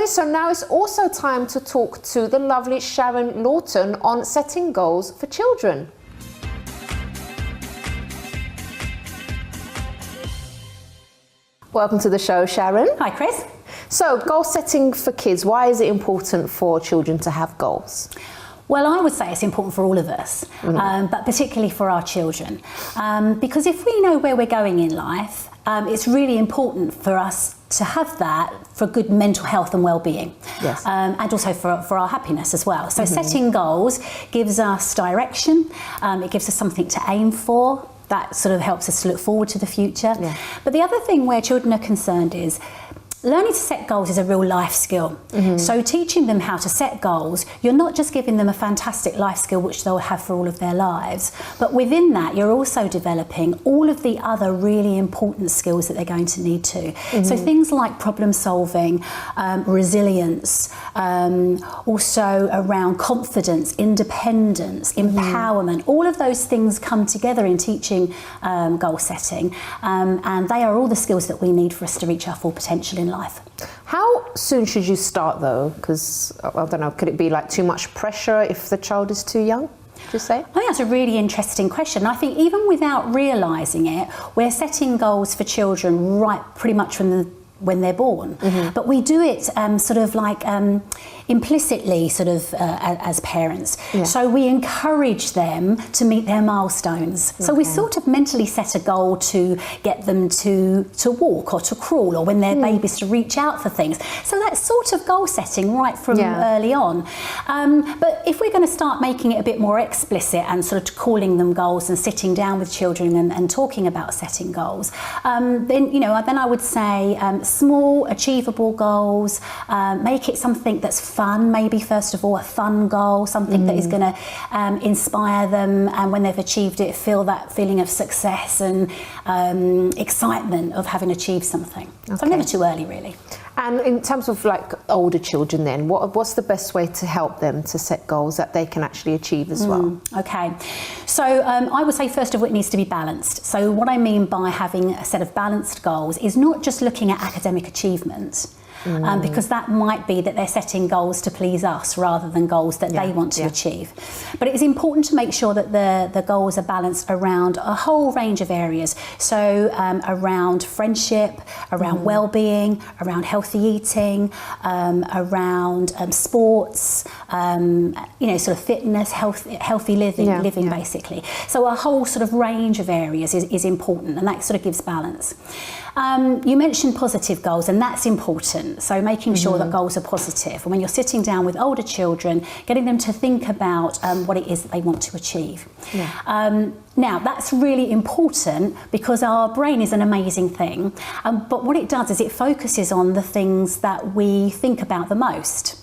So now it's also time to talk to the lovely Sharon Lawton on setting goals for children. Welcome to the show, Sharon. Hi, Chris. So, goal setting for kids, why is it important for children to have goals? Well, I would say it's important for all of us, but particularly for our children. Because if we know where we're going in life, it's really important for us to have that for good mental health and well-being. Yes. And also for our happiness as well. So setting goals gives us direction, it gives us something to aim for. That sort of helps us to look forward to the future. Yeah. But the other thing where children are concerned is learning to set goals is a real life skill. So teaching them how to set goals, you're not just giving them a fantastic life skill which they'll have for all of their lives, but within that you're also developing all of the other really important skills that they're going to need to. So things like problem solving, resilience, also around confidence, independence, empowerment, all of those things come together in teaching goal setting, and they are all the skills that we need for us to reach our full potential in life. How soon should you start though? Because, I don't know, could it be like too much pressure if the child is too young, would you say? I think that's a really interesting question. I think even without realising it, we're setting goals for children right pretty much from when they're born. But we do it sort of like implicitly sort of as parents. Yeah. So we encourage them to meet their milestones. So we sort of mentally set a goal to get them to walk or to crawl, or when they're babies to reach out for things. So that's sort of goal setting right from early on. But if we're going to start making it a bit more explicit and sort of calling them goals and sitting down with children and talking about setting goals, then, you know, then I would say small achievable goals, make it something that's fun, maybe first of all a fun goal, something that is going to inspire them, and when they've achieved it feel that feeling of success and excitement of having achieved something. So never too early really. And in terms of like older children then, what's the best way to help them to set goals that they can actually achieve as well? Okay, so I would say first of all it needs to be balanced. So what I mean by having a set of balanced goals is not just looking at academic achievement, because that might be that they're setting goals to please us rather than goals that they want to achieve. But it is important to make sure that the goals are balanced around a whole range of areas. So around friendship, around well-being, around healthy eating, around sports, you know, sort of fitness, healthy living basically. So a whole sort of range of areas is important, and that sort of gives balance. You mentioned positive goals, and that's important. So making sure that goals are positive. And when you're sitting down with older children, getting them to think about what it is that they want to achieve. Now, that's really important because our brain is an amazing thing. But what it does is it focuses on the things that we think about the most.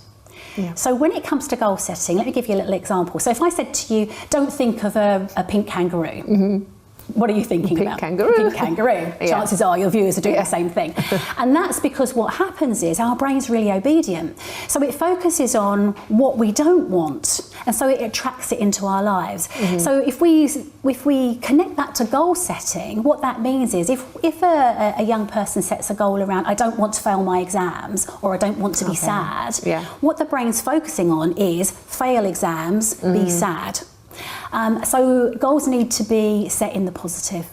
So when it comes to goal setting, let me give you a little example. So if I said to you, don't think of a pink kangaroo. What are you thinking about? Kangaroo. Pink kangaroo. Chances are your viewers are doing the same thing. And that's because what happens is our brain's really obedient. So it focuses on what we don't want, and so it attracts it into our lives. So if we connect that to goal setting, what that means is if a young person sets a goal around, I don't want to fail my exams, or I don't want to be sad, what the brain's focusing on is fail exams, be sad. So goals need to be set in the positive.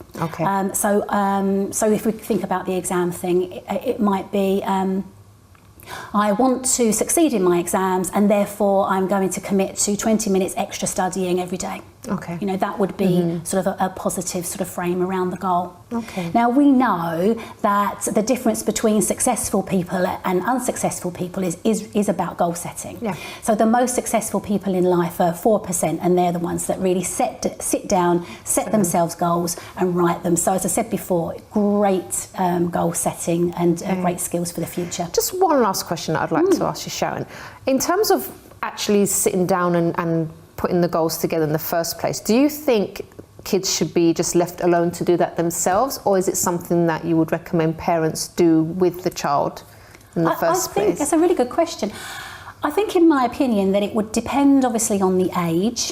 So if we think about the exam thing, it might be I want to succeed in my exams, and therefore I'm going to commit to 20 minutes extra studying every day. You know, that would be sort of a positive sort of frame around the goal. Now we know that the difference between successful people and unsuccessful people is about goal setting. So the most successful people in life are 4%, and they're the ones that really sit down, set themselves goals and write them. So as I said before, great goal setting and great skills for the future. Just one last question that I'd like to ask you, Sharon. In terms of actually sitting down and putting the goals together in the first place, do you think kids should be just left alone to do that themselves, or is it something that you would recommend parents do with the child in the first place? I think that's a really good question. I think, in my opinion, that it would depend obviously on the age.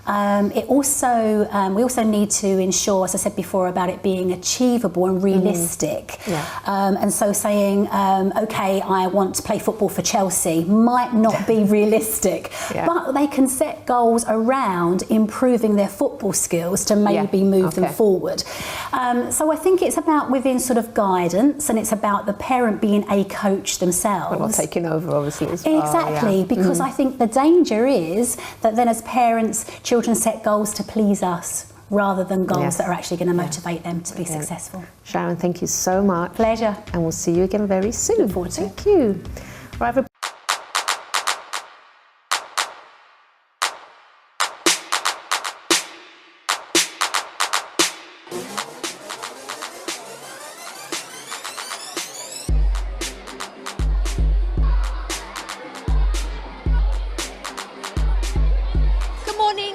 We also need to ensure, as I said before, about it being achievable and realistic. And so saying, okay, I want to play football for Chelsea might not be realistic, but they can set goals around improving their football skills to maybe move them forward. So I think it's about within sort of guidance, and it's about the parent being a coach themselves. Well, not taking over, obviously, as well. Exactly, because I think the danger is that then as parents, children set goals to please us rather than goals that are actually going to motivate them to be successful. Sharon, thank you so much. Pleasure. And we'll see you again very soon. Look forward to it. Thank you. Right,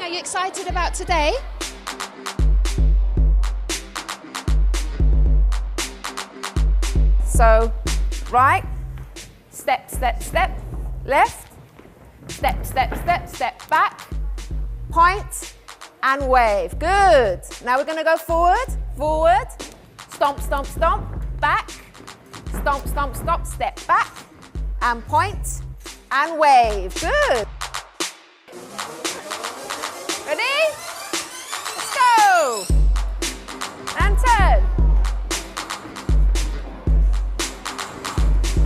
Are you excited about today? So, right, step, step, step, left, step, step, step, step back, point and wave. Good. Now we're going to go forward, forward, stomp, stomp, stomp, back, stomp, stomp, stomp, step back and point and wave. Good. Ready? Let's go. And turn.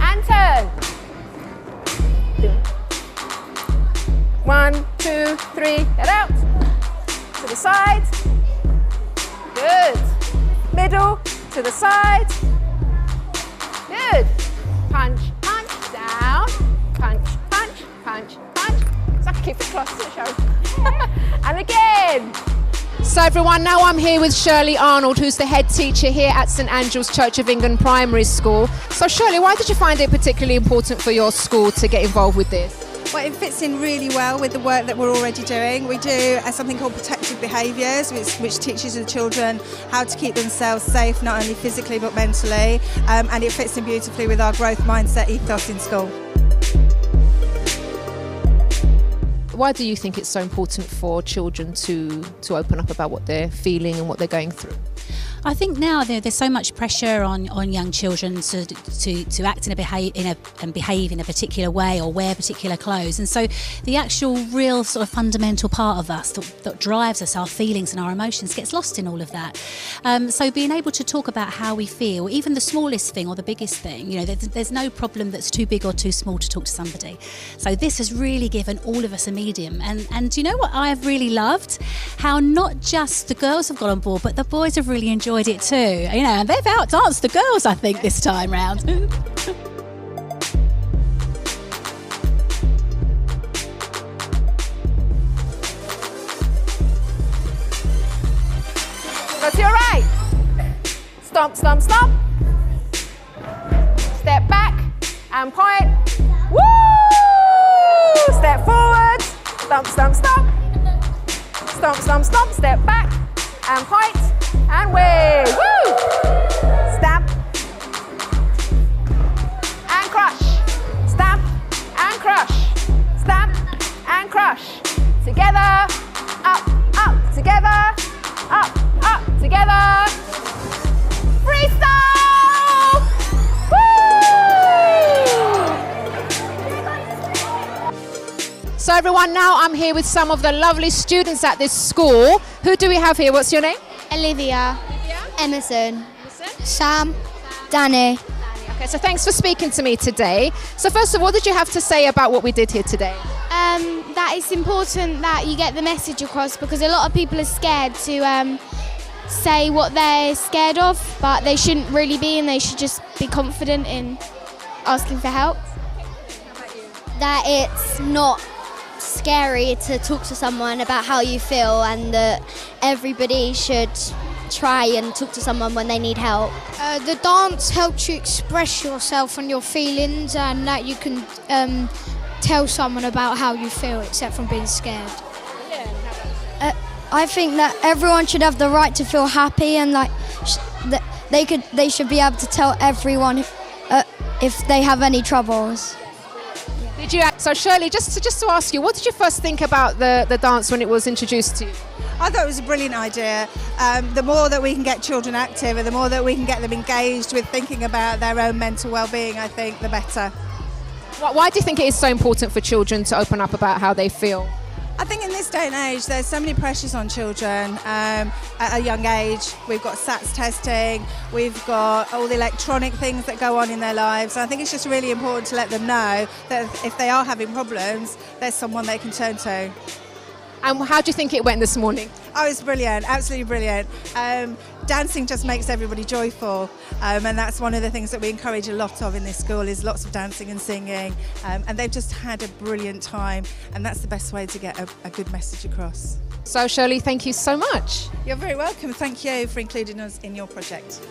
And turn. 1, 2, 3. Get out. To the side. Good. Middle. To the side. Good. Punch, punch, down. Punch, punch, punch, punch. So I can keep it close to the show. And again. So everyone, now I'm here with Shirley Arnold, who's the head teacher here at St Andrew's Church of England Primary School. So Shirley, why did you find it particularly important for your school to get involved with this? Well, it fits in really well with the work that we're already doing. We do something called protective behaviours, which teaches the children how to keep themselves safe, not only physically but mentally, and it fits in beautifully with our growth mindset ethos in school. Why do you think it's so important for children to open up about what they're feeling and what they're going through? I think now there's so much pressure on young children to act and behave in a particular way or wear particular clothes, and so the actual real sort of fundamental part of us that drives us, our feelings and our emotions, gets lost in all of that. So being able to talk about how we feel, even the smallest thing or the biggest thing, there's no problem that's too big or too small to talk to somebody. So this has really given all of us a medium, and you know what I've really loved? How not just the girls have got on board, but the boys have really enjoyed it too, and they've outdanced the girls, I think, this time round. Go to your right. Stomp, stomp, stomp. Step back and point. Woo! Step forward. Stomp, stomp, stomp. Stomp, stomp, stomp. Step back and point. And wave. Woo! Stamp. And crush. Stamp and crush. Stamp and crush. Together. Up, up. Together. Up, up. Together. Freestyle! Woo! So everyone, now I'm here with some of the lovely students at this school. Who do we have here? What's your name? Olivia, Emerson, Sam, Danny. Okay, so thanks for speaking to me today. So first of all, what did you have to say about what we did here today? That it's important that you get the message across, because a lot of people are scared to say what they're scared of, but they shouldn't really be, and they should just be confident in asking for help. That it's not scary to talk to someone about how you feel, and that everybody should try and talk to someone when they need help. The dance helps you express yourself and your feelings, and that you can tell someone about how you feel, except from being scared. I think that everyone should have the right to feel happy, and they should be able to tell everyone if they have any troubles. Did you? So Shirley, just to ask you, what did you first think about the dance when it was introduced to you? I thought it was a brilliant idea. The more that we can get children active and the more that we can get them engaged with thinking about their own mental well-being, I think the better. Why do you think it is so important for children to open up about how they feel? I think in this day and age, there's so many pressures on children at a young age. We've got SATs testing, we've got all the electronic things that go on in their lives. And I think it's just really important to let them know that if they are having problems, there's someone they can turn to. And how do you think it went this morning? Oh, it was brilliant, absolutely brilliant. Dancing just makes everybody joyful, and that's one of the things that we encourage a lot of in this school is lots of dancing and singing, and they've just had a brilliant time, and that's the best way to get a good message across. So Shirley, thank you so much. You're very welcome. Thank you for including us in your project.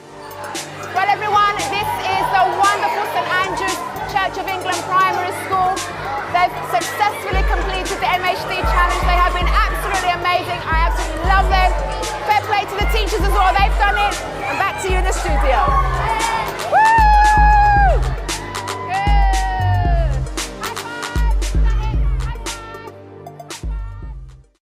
Well everyone, this is the wonderful St Andrew's Church of England Primary School. They've successfully completed the MHD challenge. They have been absolutely amazing. I absolutely love them. Fair play to the teachers as well, they've done it. And back to you in the studio.